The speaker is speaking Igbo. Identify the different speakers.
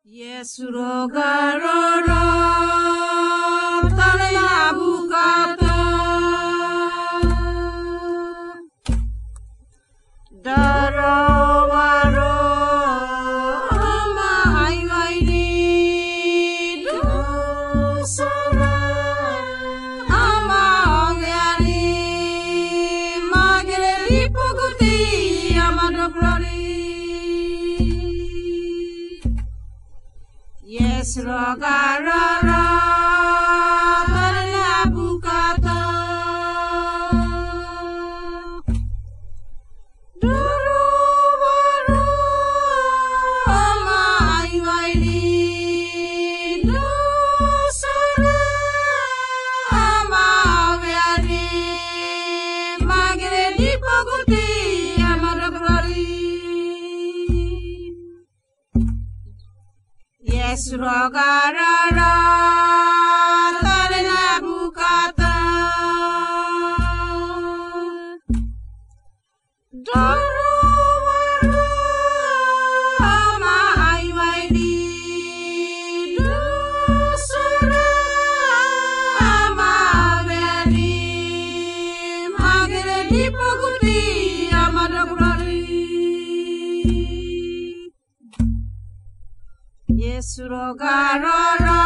Speaker 1: Yesu rogaroro tale abukata darawaro mahaiwaini dosara amaongani magere lipuguti amadobrari Yes, rogaroro tale abukata darawaro mahaiwaini dosara amaongani magere lipuguti amadobrari Yes, rogaroro tale abukata darawaro mahaiwaini dosara amaongani magere lipuguti amadobrari Yesu rogaroro